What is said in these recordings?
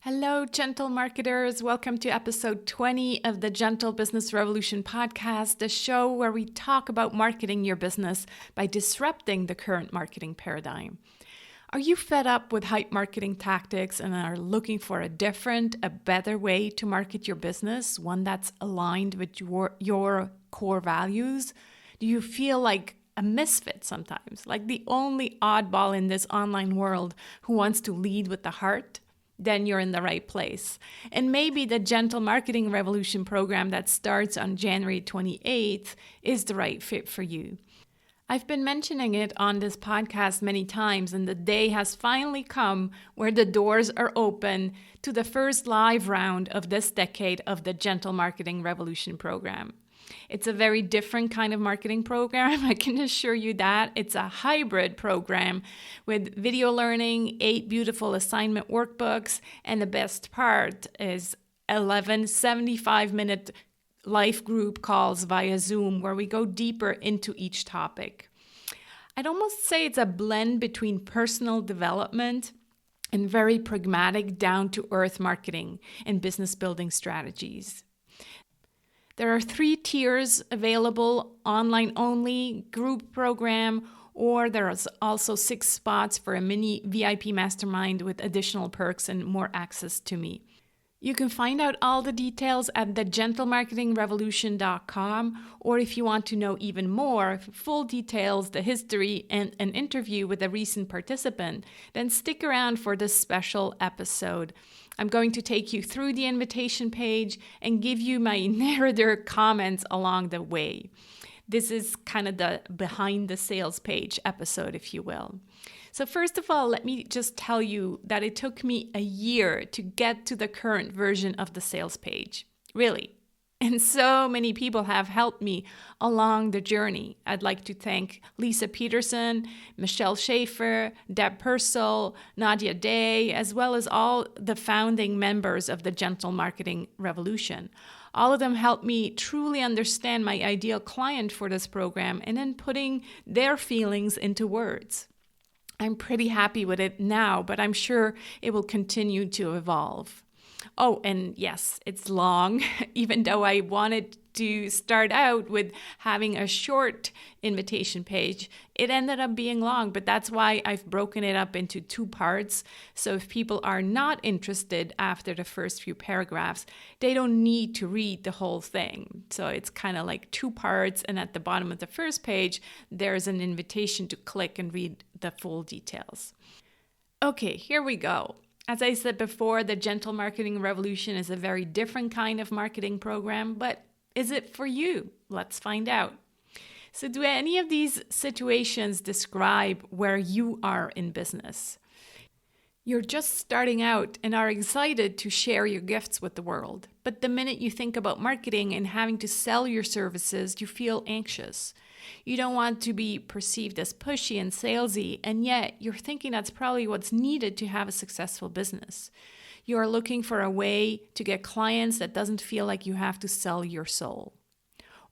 Hello, gentle marketers. Welcome to episode 20 of the Gentle Business Revolution podcast, the show where we talk about marketing your business by disrupting the current marketing paradigm. Are you fed up with hype marketing tactics and are looking for a better way to market your business, one that's aligned with your core values? Do you feel like a misfit sometimes, like the only oddball in this online world who wants to lead with the heart? Then you're in the right place. And maybe the Gentle Marketing Revolution program that starts on January 28th is the right fit for you. I've been mentioning it on this podcast many times, and the day has finally come where the doors are open to the first live round of this decade of the Gentle Marketing Revolution program. It's a very different kind of marketing program, I can assure you that. It's a hybrid program with video learning, 8 beautiful assignment workbooks, and the best part is 11 75-minute live group calls via Zoom where we go deeper into each topic. I'd almost say it's a blend between personal development and very pragmatic, down-to-earth marketing and business building strategies. There are 3 tiers available: online only, group program, or there's also 6 spots for a mini VIP mastermind with additional perks and more access to me. You can find out all the details at thegentlemarketingrevolution.com, or if you want to know even more, full details, the history, and an interview with a recent participant, then stick around for this special episode. I'm going to take you through the invitation page and give you my narrator comments along the way. This is kind of the behind the sales page episode, if you will. So first of all, let me just tell you that it took me a year to get to the current version of the sales page. Really. And so many people have helped me along the journey. I'd like to thank Lisa Peterson, Michelle Schaefer, Deb Purcell, Nadia Day, as well as all the founding members of the Gentle Marketing Revolution. All of them helped me truly understand my ideal client for this program and then putting their feelings into words. I'm pretty happy with it now, but I'm sure it will continue to evolve. Oh, and yes, it's long, even though I wanted to start out with having a short invitation page. It ended up being long, but that's why I've broken it up into 2 parts. So if people are not interested after the first few paragraphs, they don't need to read the whole thing. So it's kind of like 2 parts, and at the bottom of the first page, there's an invitation to click and read the full details. Okay, here we go. As I said before, the Gentle Marketing Revolution is a very different kind of marketing program, but is it for you? Let's find out. So do any of these situations describe where you are in business? You're just starting out and are excited to share your gifts with the world. But the minute you think about marketing and having to sell your services, you feel anxious. You don't want to be perceived as pushy and salesy, and yet you're thinking that's probably what's needed to have a successful business. You are looking for a way to get clients that doesn't feel like you have to sell your soul.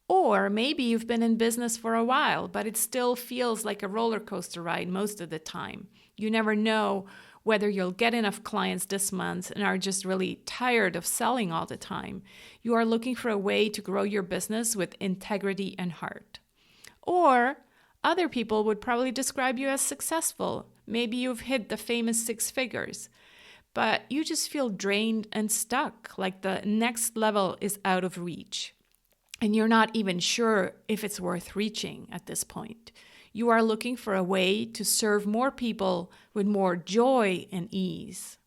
Or maybe you've been in business for a while, but it still feels like a roller coaster ride most of the time. You never know whether you'll get enough clients this month and are just really tired of selling all the time. You are looking for a way to grow your business with integrity and heart. Or other people would probably describe you as successful. Maybe you've hit the famous 6 figures, but you just feel drained and stuck, like the next level is out of reach. And you're not even sure if it's worth reaching at this point. You are looking for a way to serve more people with more joy and ease.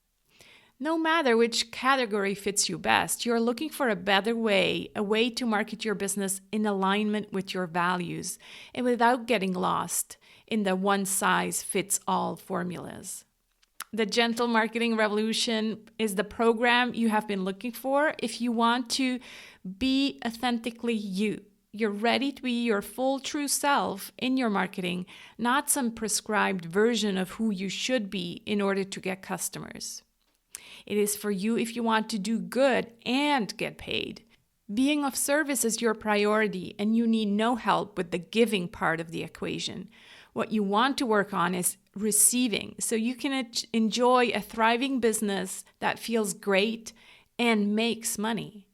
No matter which category fits you best, you're looking for a better way, a way to market your business in alignment with your values and without getting lost in the one-size-fits-all formulas. The Gentle Marketing Revolution is the program you have been looking for if you want to be authentically you. You're ready to be your full true self in your marketing, not some prescribed version of who you should be in order to get customers. It is for you if you want to do good and get paid. Being of service is your priority and you need no help with the giving part of the equation. What you want to work on is receiving, so you can enjoy a thriving business that feels great and makes money.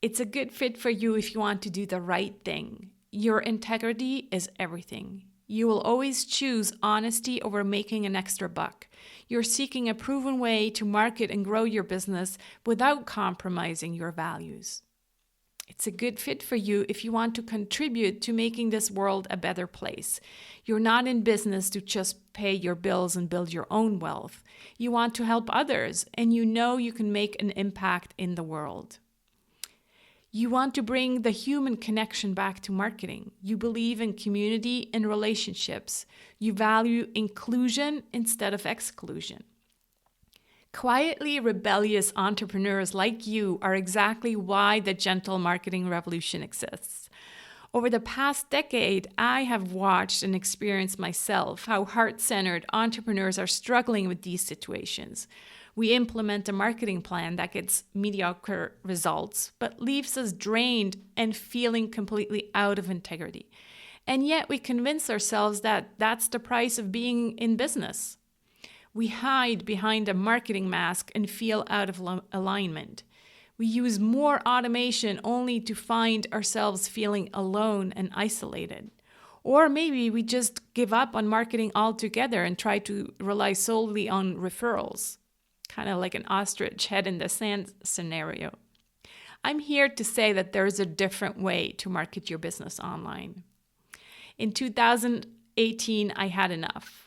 It's a good fit for you if you want to do the right thing. Your integrity is everything. You will always choose honesty over making an extra buck. You're seeking a proven way to market and grow your business without compromising your values. It's a good fit for you if you want to contribute to making this world a better place. You're not in business to just pay your bills and build your own wealth. You want to help others, and you know you can make an impact in the world. You want to bring the human connection back to marketing. You believe in community and relationships. You value inclusion instead of exclusion. Quietly rebellious entrepreneurs like you are exactly why the gentle marketing revolution exists. Over the past decade, I have watched and experienced myself how heart-centered entrepreneurs are struggling with these situations. We implement a marketing plan that gets mediocre results, but leaves us drained and feeling completely out of integrity. And yet we convince ourselves that that's the price of being in business. We hide behind a marketing mask and feel out of alignment. We use more automation only to find ourselves feeling alone and isolated. Or maybe we just give up on marketing altogether and try to rely solely on referrals. Kind of like an ostrich head in the sand scenario. I'm here to say that there's a different way to market your business online. In 2018, I had enough.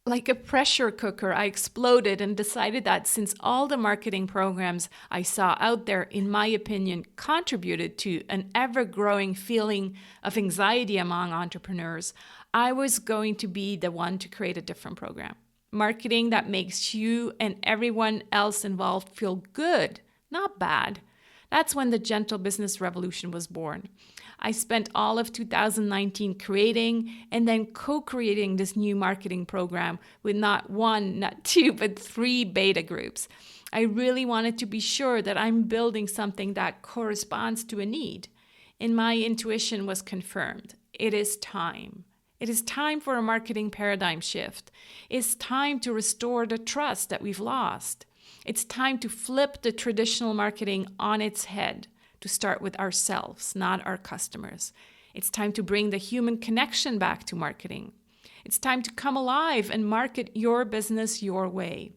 Like a pressure cooker, I exploded and decided that since all the marketing programs I saw out there, in my opinion, contributed to an ever-growing feeling of anxiety among entrepreneurs, I was going to be the one to create a different program. Marketing that makes you and everyone else involved feel good, not bad. That's when the Gentle Business Revolution was born. I spent all of 2019 creating and then co-creating this new marketing program with not one, not two, but 3 beta groups. I really wanted to be sure that I'm building something that corresponds to a need. And my intuition was confirmed. It is time. It is time for a marketing paradigm shift. It's time to restore the trust that we've lost. It's time to flip the traditional marketing on its head, to start with ourselves, not our customers. It's time to bring the human connection back to marketing. It's time to come alive and market your business your way,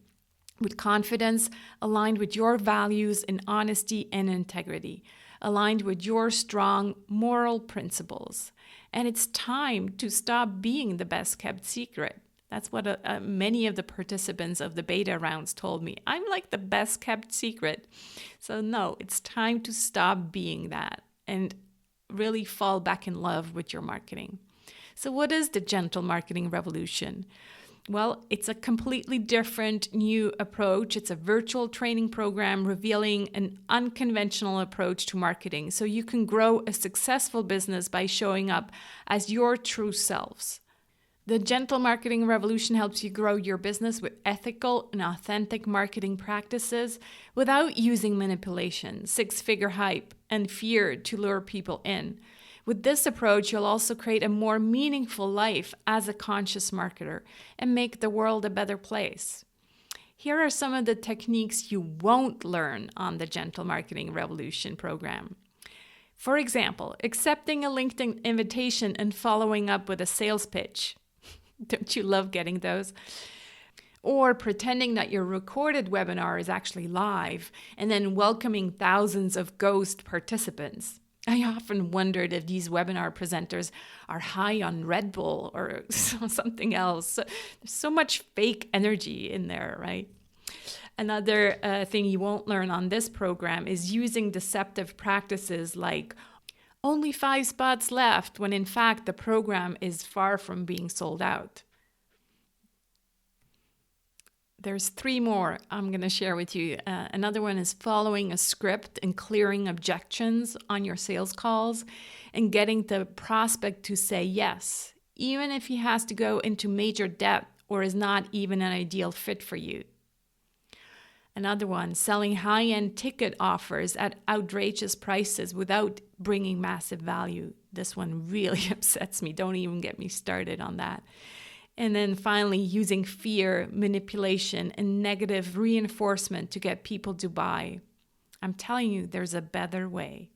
with confidence, aligned with your values in honesty and integrity, aligned with your strong moral principles. And it's time to stop being the best kept secret. That's what many of the participants of the beta rounds told me. I'm like the best kept secret. So no, it's time to stop being that and really fall back in love with your marketing. So what is the Gentle Marketing Revolution? Well, it's a completely different new approach. It's a virtual training program revealing an unconventional approach to marketing so you can grow a successful business by showing up as your true selves. The Gentle Marketing Revolution helps you grow your business with ethical and authentic marketing practices without using manipulation, 6-figure hype, and fear to lure people in. With this approach, you'll also create a more meaningful life as a conscious marketer and make the world a better place. Here are some of the techniques you won't learn on the Gentle Marketing Revolution program. For example, accepting a LinkedIn invitation and following up with a sales pitch. Don't you love getting those? Or pretending that your recorded webinar is actually live and then welcoming thousands of ghost participants. I often wondered if these webinar presenters are high on Red Bull or something else. There's so much fake energy in there, right? Another thing you won't learn on this program is using deceptive practices like only 5 spots left when in fact the program is far from being sold out. There's 3 more I'm going to share with you. Another one is following a script and clearing objections on your sales calls and getting the prospect to say yes, even if he has to go into major debt or is not even an ideal fit for you. Another one, selling high-end ticket offers at outrageous prices without bringing massive value. This one really upsets me. Don't even get me started on that. And then finally, using fear, manipulation, and negative reinforcement to get people to buy. I'm telling you, there's a better way.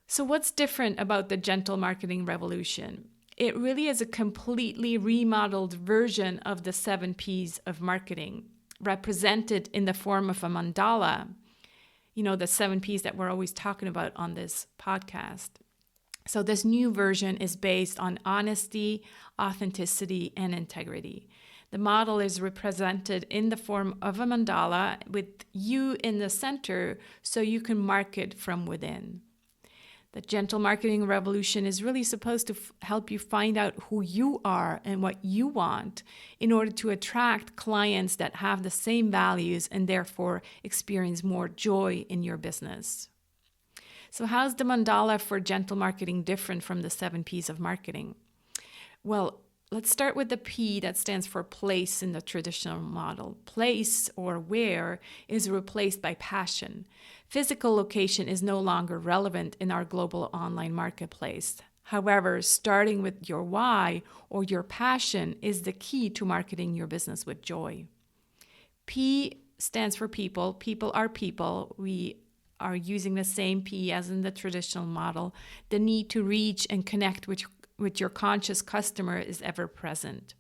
So what's different about the gentle marketing revolution? It really is a completely remodeled version of the 7 P's of marketing, represented in the form of a mandala. You know, the 7 P's that we're always talking about on this podcast. So this new version is based on honesty, authenticity, and integrity. The model is represented in the form of a mandala with you in the center so you can market from within. The gentle marketing revolution is really supposed to help you find out who you are and what you want in order to attract clients that have the same values and therefore experience more joy in your business. So how's the mandala for gentle marketing different from the 7 P's of marketing? Well, let's start with the P that stands for place in the traditional model. Place, or where, is replaced by passion. Physical location is no longer relevant in our global online marketplace. However, starting with your why or your passion is the key to marketing your business with joy. P stands for people. People are people. We are using the same P as in the traditional model. The need to reach and connect with your conscious customer is ever present.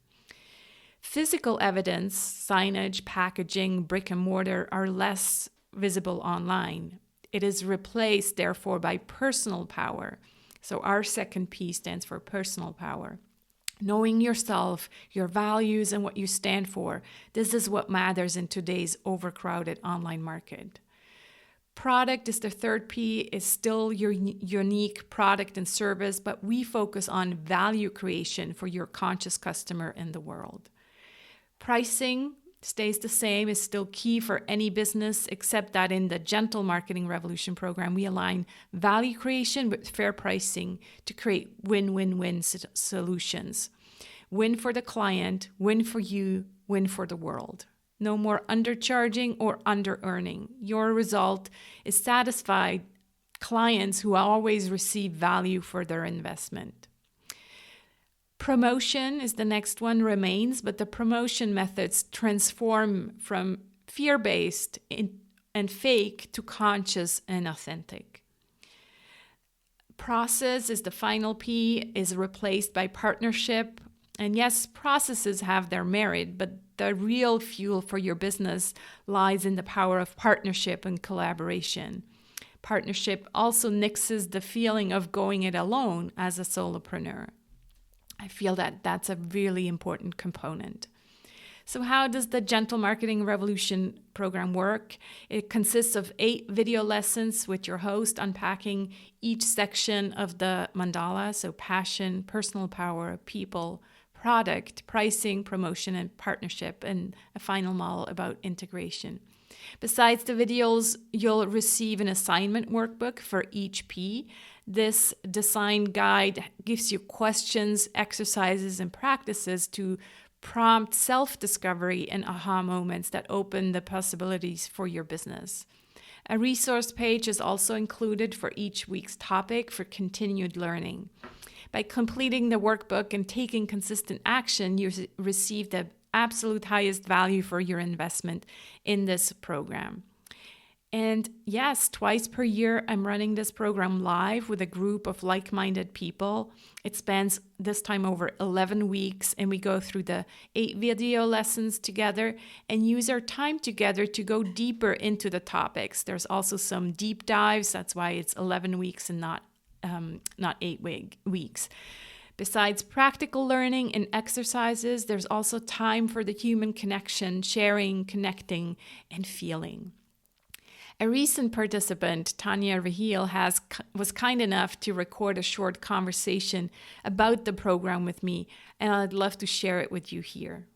Physical evidence, signage, packaging, brick and mortar are less visible online. It is replaced, therefore, by personal power. So our second P stands for personal power. Knowing yourself, your values, and what you stand for. This is what matters in today's overcrowded online market. Product is the third P, is still your unique product and service, but we focus on value creation for your conscious customer in the world. Pricing stays the same, is still key for any business, except that in the Gentle Marketing Revolution program, we align value creation with fair pricing to create win-win-win solutions. Win for the client, win for you, win for the world. No more undercharging or under-earning. Your result is satisfied clients who always receive value for their investment. Promotion is the next one, remains, but the promotion methods transform from fear-based and fake to conscious and authentic. Process is the final P, is replaced by partnership. And yes, processes have their merit, but the real fuel for your business lies in the power of partnership and collaboration. Partnership also nixes the feeling of going it alone as a solopreneur. I feel that that's a really important component. So how does the Gentle Marketing Revolution program work? It consists of 8 video lessons with your host unpacking each section of the mandala, so passion, personal power, people, product, pricing, promotion, and partnership, and a final model about integration. Besides the videos, you'll receive an assignment workbook for each P. This design guide gives you questions, exercises, and practices to prompt self-discovery and aha moments that open the possibilities for your business. A resource page is also included for each week's topic for continued learning. By completing the workbook and taking consistent action, you receive the absolute highest value for your investment in this program. And yes, twice per year, I'm running this program live with a group of like-minded people. It spans this time over 11 weeks, and we go through the 8 video lessons together and use our time together to go deeper into the topics. There's also some deep dives. That's why it's 11 weeks and not 8 weeks. Besides practical learning and exercises, there's also time for the human connection, sharing, connecting, and feeling. A recent participant, Tanya Rahil, was kind enough to record a short conversation about the program with me, and I'd love to share it with you here.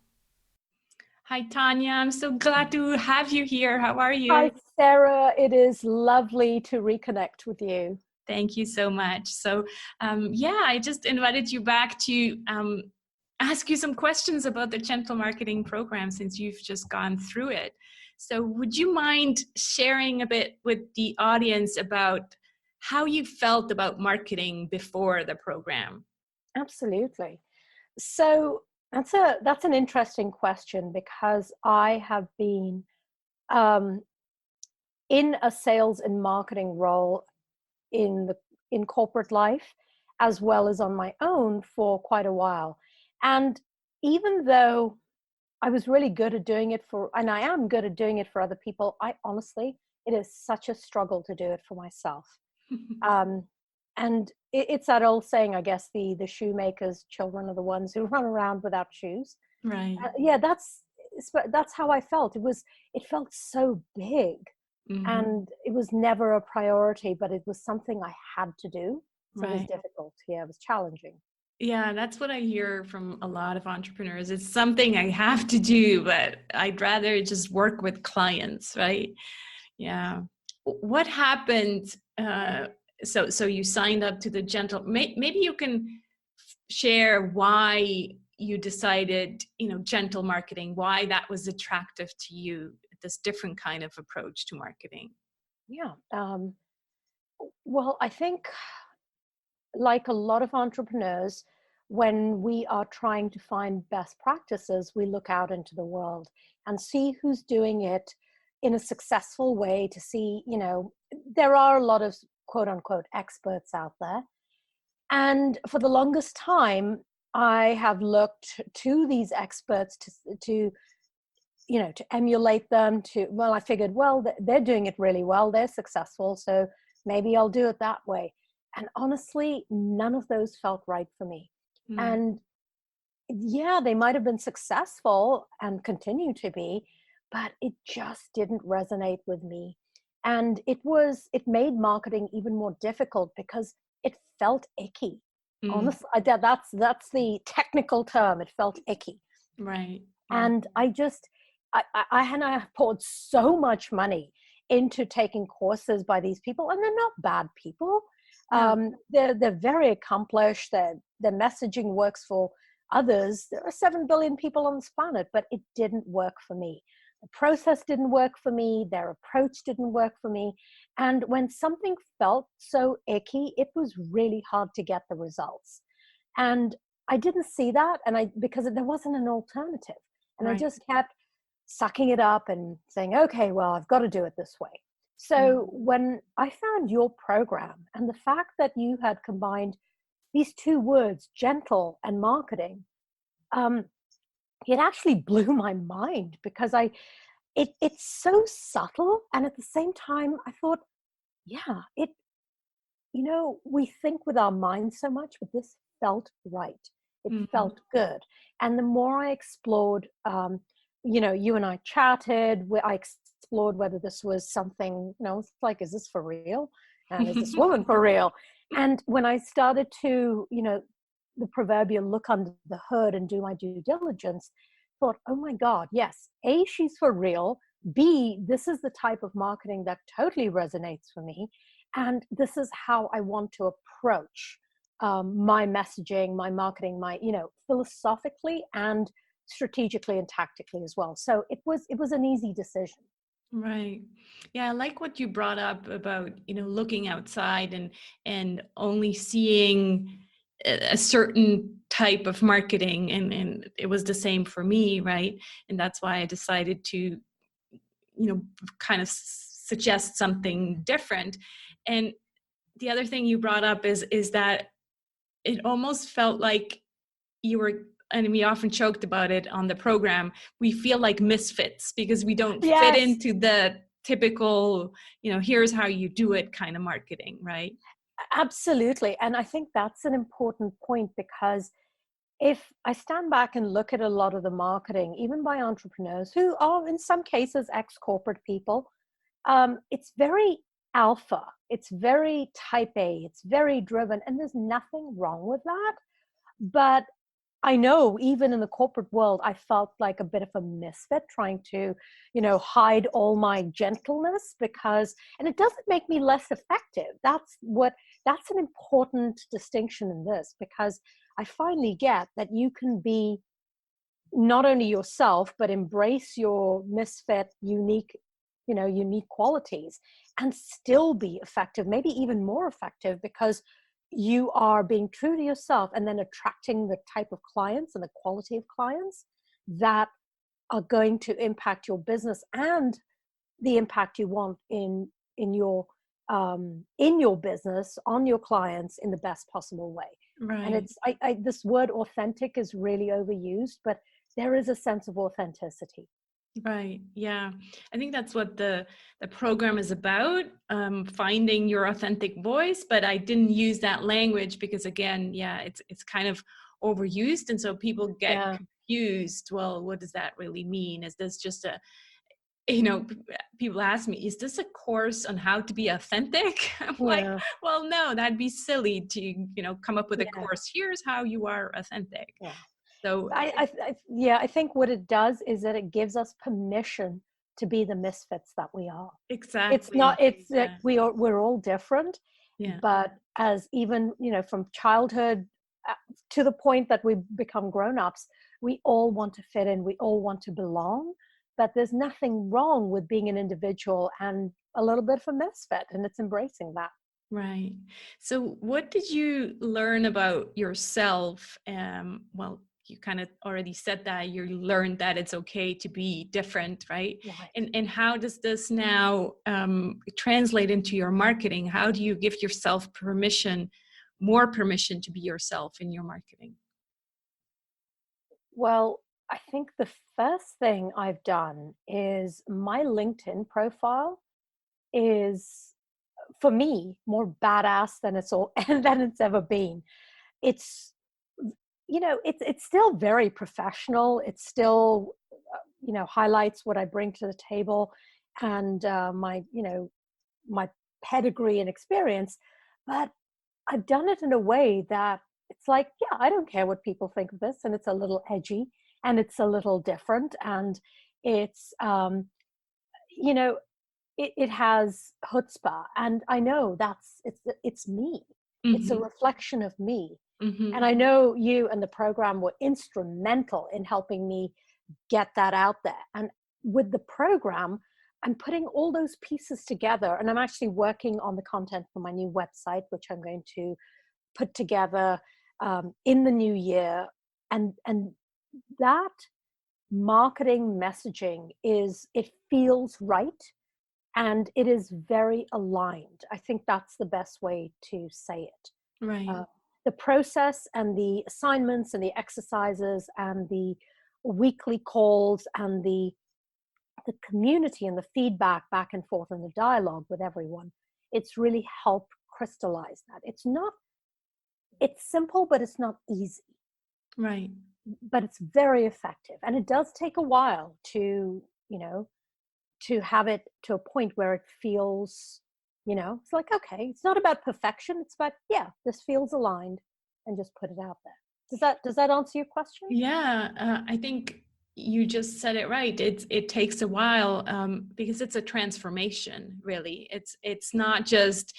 Hi, Tanya. I'm so glad to have you here. How are you? Hi, Sarah. It is lovely to reconnect with you. Thank you so much. So, I just invited you back to ask you some questions about the Gentle Marketing program since you've just gone through it. So would you mind sharing a bit with the audience about how you felt about marketing before the program? Absolutely. So That's an interesting question, because I have been um, in a sales and marketing role in the in corporate life, as well as on my own, for quite a while. And even though I was really good at doing it and I am good at doing it for other people, I honestly, it is such a struggle to do it for myself. Um, and it's that old saying, I guess, the shoemaker's children are the ones who run around without shoes. Right. Yeah, that's how I felt. It felt so big, Hmm. and it was never a priority, but it was something I had to do. So it was Right. difficult. Yeah, it was challenging. Yeah, that's what I hear from a lot of entrepreneurs. It's something I have to do, but I'd rather just work with clients, right? Yeah. What happened? So you signed up to the gentle. Maybe you can share why you decided, gentle marketing, why that was attractive to you, this different kind of approach to marketing. Yeah. Well, I think, like a lot of entrepreneurs, when we are trying to find best practices, we look out into the world and see who's doing it in a successful way, to see, there are a lot of quote unquote experts out there. And for the longest time, I have looked to these experts to to emulate them. Well, I figured, well, they're doing it really well, they're successful, so maybe I'll do it that way. And honestly, none of those felt right for me. Mm, And yeah, they might have been successful and continue to be, but it just didn't resonate with me. And it made marketing even more difficult because it felt icky. mm, Honestly, that's the technical term. It felt icky. right, right. And I have poured so much money into taking courses by these people, and they're not bad people. No. They're very accomplished. Their messaging works for others. There are 7 billion people on this planet, but it didn't work for me. The process didn't work for me. Their approach didn't work for me. And when something felt so icky, it was really hard to get the results. And I didn't see that, because there wasn't an alternative. And I Right. just kept sucking it up and saying, okay, well, I've got to do it this way. So Mm, when I found your program, and the fact that you had combined these two words, gentle and marketing, um, it actually blew my mind, because it's so subtle. And at the same time, I thought, yeah, we think with our minds so much, but this felt right. It mm, felt good. And the more I explored, you and I chatted, where I explored whether this was something, it's like, is this for real? And is this woman for real? And when I started to, the proverbial look under the hood and do my due diligence, thought, oh my God, yes, A, she's for real. B, this is the type of marketing that totally resonates for me. And this is how I want to approach my messaging, my marketing, philosophically and strategically and tactically as well. So it was an easy decision. right. Yeah, I like what you brought up about, looking outside and only seeing a certain type of marketing, and it was the same for me, right? And that's why I decided to, kind of suggest something different. And the other thing you brought up is that it almost felt like you were, and we often joked about it on the program, we feel like misfits because we don't fit Yes, into the typical, here's how you do it kind of marketing, right? absolutely. And I think that's an important point, because if I stand back and look at a lot of the marketing, even by entrepreneurs who are in some cases ex-corporate people, it's very alpha, it's very type A, it's very driven, and there's nothing wrong with that. But I know even in the corporate world, I felt like a bit of a misfit, trying to, hide all my gentleness, and it doesn't make me less effective. That's an important distinction in this, because I finally get that you can be not only yourself, but embrace your misfit, unique qualities, and still be effective, maybe even more effective, because you are being true to yourself and then attracting the type of clients and the quality of clients that are going to impact your business and the impact you want in your in your business on your clients in the best possible way. And Right. it's this word authentic is really overused, but there is a sense of authenticity. Right. Yeah. I think that's what the program is about, finding your authentic voice. But I didn't use that language because, again, yeah, it's kind of overused, and so people get Yeah, confused. Well, what does that really mean? Is this just a, people ask me, is this a course on how to be authentic? I'm like, yeah, well, no, that'd be silly to, come up with a yeah, course. Here's how you are authentic. yeah. So Yeah, I think what it does is that it gives us permission to be the misfits that we are. It's not, exactly. it's like Yeah. we're all different, Yeah. but as even, from childhood uh, to the point that we become grown-ups, we all want to fit in, we all want to belong, but there's nothing wrong with being an individual and a little bit of a misfit, and it's embracing that. Right. So, what did you learn about yourself? Well, you kind of already said that you learned that it's okay to be different, right? Right. And how does this now translate into your marketing? How do you give yourself permission, more permission to be yourself in your marketing? Well, I think the first thing I've done is my LinkedIn profile is, for me, more badass than it's all and than it's ever been. It's it's still very professional. It's still highlights what I bring to the table and my pedigree and experience, but I've done it in a way that it's like, yeah, I don't care what people think of this, and it's a little edgy, and it's a little different, and it's you know it has chutzpah, and I know it's me. It's a Mm-hmm. reflection of me. And Mm-hmm. I know you and the program were instrumental in helping me get that out there. And with the program, I'm putting all those pieces together, and I'm actually working on the content for my new website, which I'm going to put together in the new year. And that marketing messaging it feels right, and it is very aligned. I think that's the best way to say it. Right. uh, the process and the assignments and the exercises and the weekly calls and the community and the feedback back and forth and the dialogue with everyone, it's really helped crystallize that. It's simple, but it's not easy, Right. but it's very effective, and it does take a while to have it to a point where it feels, it's like, okay, it's not about perfection, it's about, yeah, this feels aligned, and just put it out there. Does that answer your question? Yeah, I think you just said it right. It takes a while, because it's a transformation. Really, it's not just,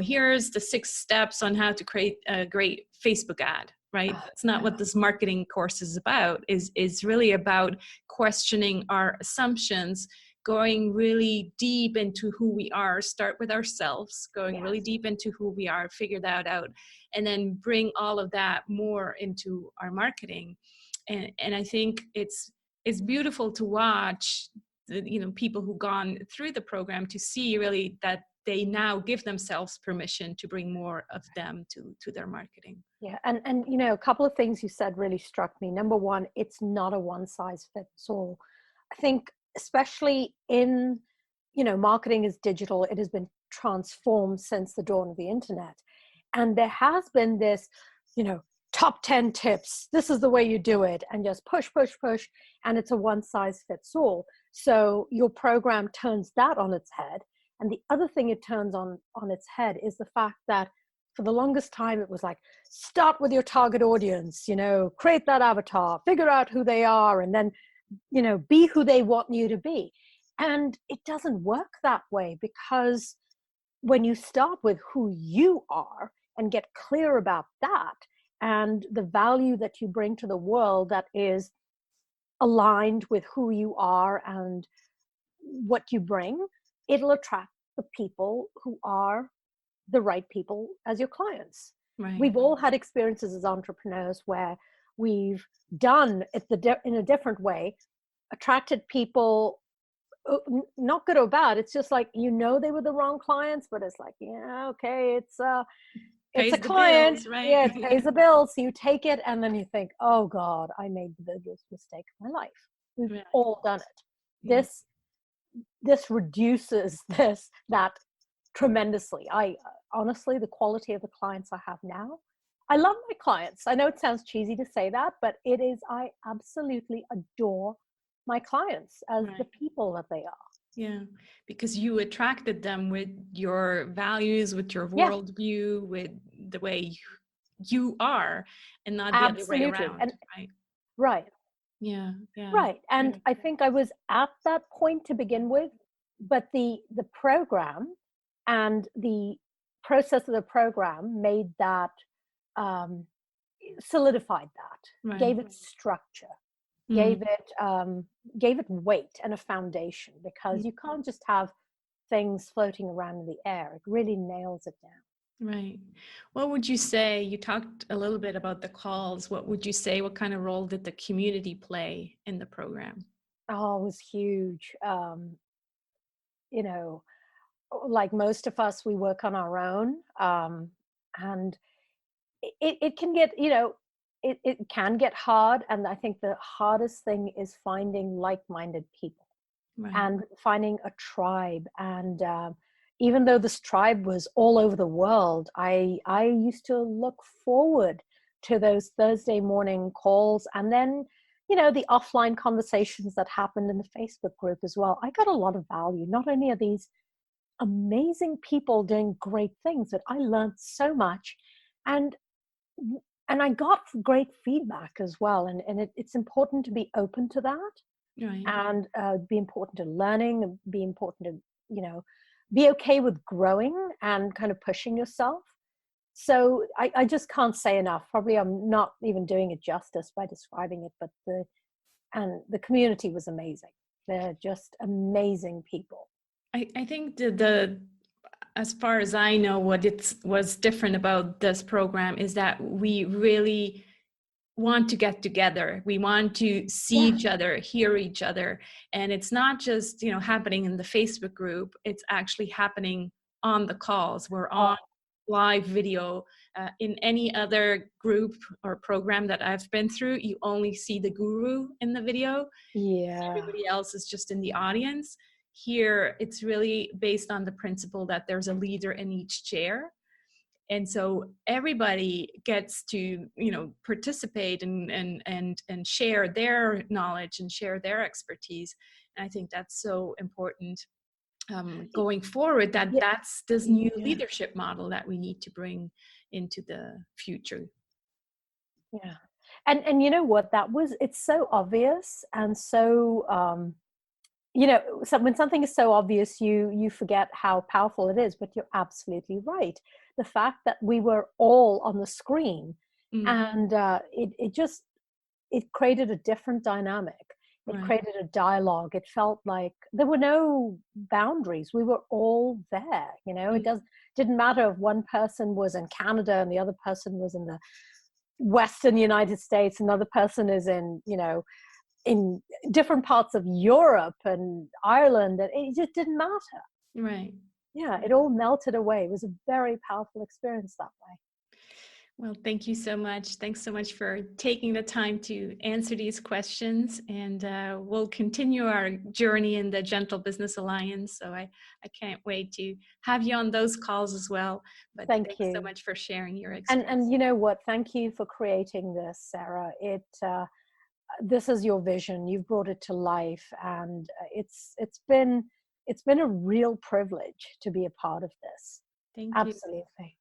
here's the 6 steps on how to create a great Facebook ad. Right. Oh, That's not what this marketing course is about. Is really about questioning our assumptions, going really deep into who we are. Start with ourselves, going really yes. deep into who we are, figure that out, and then bring all of that more into our marketing. And I think it's beautiful to watch the, people who've gone through the program, to see really that they now give themselves permission to bring more of them to their marketing. Yeah, and a couple of things you said really struck me. Number one, it's not a one size fits all. I think especially in, marketing is digital. It has been transformed since the dawn of the internet. And there has been this, you know, top 10 tips. This is the way you do it, and just push, push, push. And it's a one size fits all. So your program turns that on its head. And the other thing it turns on its head is the fact that for the longest time, it was like, start with your target audience, create that avatar, figure out who they are, and then, be who they want you to be. And it doesn't work that way, because when you start with who you are and get clear about that and the value that you bring to the world that is aligned with who you are and what you bring, it'll attract the people who are the right people as your clients. Right. We've all had experiences as entrepreneurs where we've done it in a different way, attracted people, not good or bad. It's just like, they were the wrong clients, but it's like, yeah, okay, it's a Pays the client. bills, right? Yeah, it pays the bills. So you take it and then you think, oh God, I made the biggest mistake of my life. We've Right. all done it. Yeah. This reduces that tremendously. I honestly, the quality of the clients I have now, I love my clients. I know it sounds cheesy to say that, but I absolutely adore my clients as the Right. people that they are. Yeah, because you attracted them with your values, with your Yeah, worldview, with the way you are, and not the other way absolutely. around, And right? right, Yeah, yeah, right. And right, I think I was at that point to begin with, but the program and the process of the program made that, um, solidified that, right. gave it structure, Mm, gave it gave it weight and a foundation, yeah, because you can't just have things floating around in the air. It really nails it down. right. What would you say? You talked a little bit about the calls. What would you say? What kind of role did the community play in the program? Oh, it was huge. You know, like most of us, we work on our own, and it can get, it can get hard. And I think the hardest thing is finding like-minded people Right. and finding a tribe. And even though this tribe was all over the world, I used to look forward to those Thursday morning calls, and then the offline conversations that happened in the Facebook group as well. I got a lot of value. Not only are these amazing people doing great things, but I learned so much, and and I got great feedback as well. And it's important to be open to that, Right. and be important to learning, and be important to be okay with growing and kind of pushing yourself. So I just can't say enough. Probably I'm not even doing it justice by describing it, but the community was amazing. They're just amazing people. I think the as far as I know, what it was different about this program is that we really want to get together. We want to see Yeah. each other, hear each other. And it's not just, happening in the Facebook group, it's actually happening on the calls. We're on Oh, live video. In any other group or program that I've been through, you only see the guru in the video. yeah. Everybody else is just in the audience. Here, it's really based on the principle that there's a leader in each chair. And so everybody gets to, participate and share their knowledge and share their expertise. And I think that's so important going forward, Yeah. that's this new Yeah. leadership model that we need to bring into the future. Yeah. And you know what? It's so obvious, and so so when something is so obvious, you forget how powerful it is. But you're absolutely right. The fact that we were all on the screen, Mm, and it created a different dynamic. It right. created a dialogue. It felt like there were no boundaries. We were all there. Mm, It didn't matter if one person was in Canada and the other person was in the Western United States, another person is in different parts of Europe and Ireland, and it just didn't matter. right. Yeah, it all melted away. It was a very powerful experience that way. Well, thank you so much. Thanks so much for taking the time to answer these questions. And we'll continue our journey in the Gentle Business Alliance. So I can't wait to have you on those calls as well. But Thank thanks so you. much for sharing your And experience. you know what? Thank you for creating this, Sarah. This is your vision. You've brought it to life, and it's been a real privilege to be a part of this. Thank you. Absolutely.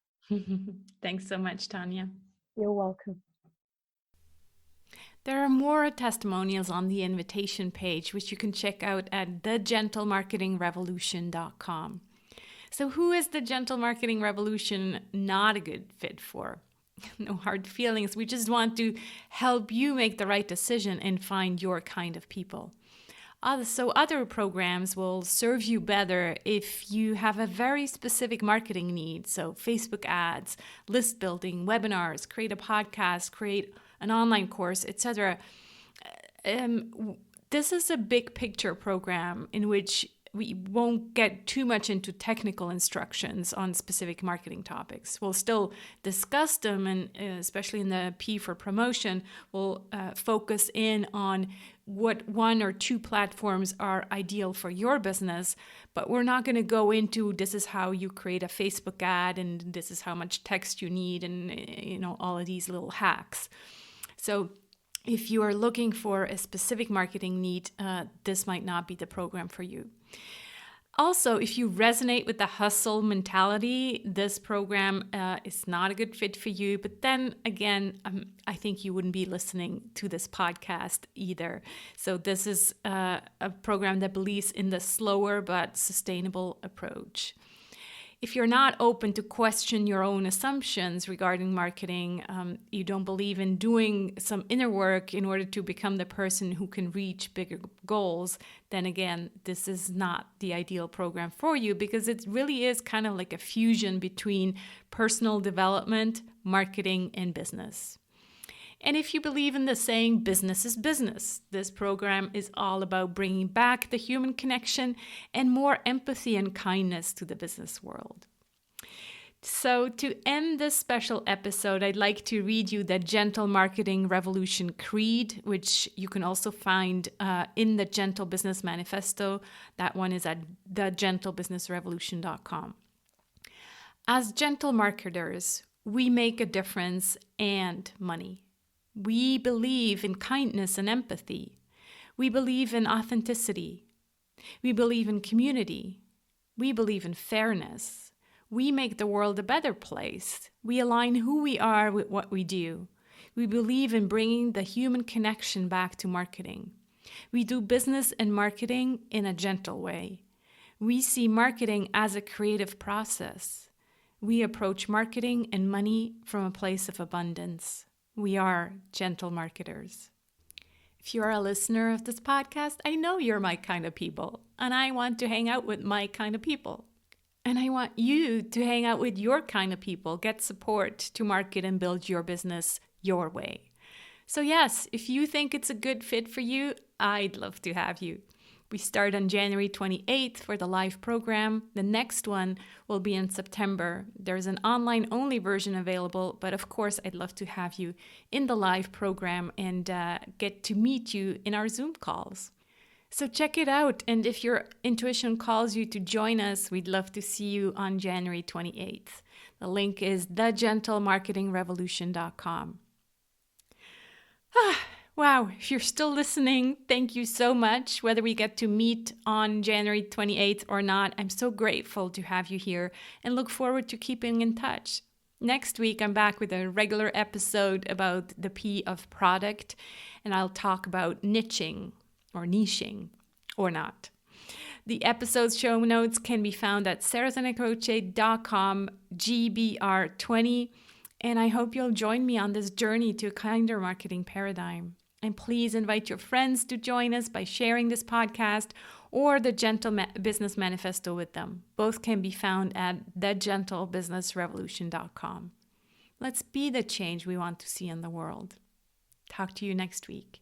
Thanks so much, Tanya. You're welcome. There are more testimonials on the invitation page, which you can check out at thegentlemarketingrevolution.com. So, who is the Gentle Marketing Revolution not a good fit for? No hard feelings. We just want to help you make the right decision and find your kind of people. So other programs will serve you better if you have a very specific marketing need. So Facebook ads, list building, webinars, create a podcast, create an online course, etc. This is a big picture program in which we won't get too much into technical instructions on specific marketing topics. We'll still discuss them, and especially in the P for promotion, we'll focus in on what 1 or 2 platforms are ideal for your business, but we're not going to go into this is how you create a Facebook ad and this is how much text you need and all of these little hacks. So if you are looking for a specific marketing need, this might not be the program for you. Also, if you resonate with the hustle mentality, this program is not a good fit for you. But then again, I think you wouldn't be listening to this podcast either. So this is a program that believes in the slower but sustainable approach. If you're not open to question your own assumptions regarding marketing, you don't believe in doing some inner work in order to become the person who can reach bigger goals, then again, this is not the ideal program for you, because it really is kind of like a fusion between personal development, marketing, and business. And if you believe in the saying, business is business, this program is all about bringing back the human connection and more empathy and kindness to the business world. So to end this special episode, I'd like to read you the Gentle Marketing Revolution Creed, which you can also find in the Gentle Business Manifesto. That one is at thegentlebusinessrevolution.com. As gentle marketers, we make a difference and money. We believe in kindness and empathy. We believe in authenticity. We believe in community. We believe in fairness. We make the world a better place. We align who we are with what we do. We believe in bringing the human connection back to marketing. We do business and marketing in a gentle way. We see marketing as a creative process. We approach marketing and money from a place of abundance. We are gentle marketers. If you are a listener of this podcast, I know you're my kind of people, and I want to hang out with my kind of people. And I want you to hang out with your kind of people, get support to market and build your business your way. So yes, if you think it's a good fit for you, I'd love to have you. We start on January 28th for the live program. The next one will be in September. There's an online-only version available, but of course, I'd love to have you in the live program and get to meet you in our Zoom calls. So check it out. And if your intuition calls you to join us, we'd love to see you on January 28th. The link is thegentlemarketingrevolution.com. Wow, if you're still listening, thank you so much. Whether we get to meet on January 28th or not, I'm so grateful to have you here and look forward to keeping in touch. Next week, I'm back with a regular episode about the P of product, and I'll talk about niching or not. The episode's show notes can be found at sarahzenecroce.com GBR20, and I hope you'll join me on this journey to a kinder marketing paradigm. And please invite your friends to join us by sharing this podcast or the Gentle Business Manifesto with them. Both can be found at thegentlebusinessrevolution.com. Let's be the change we want to see in the world. Talk to you next week.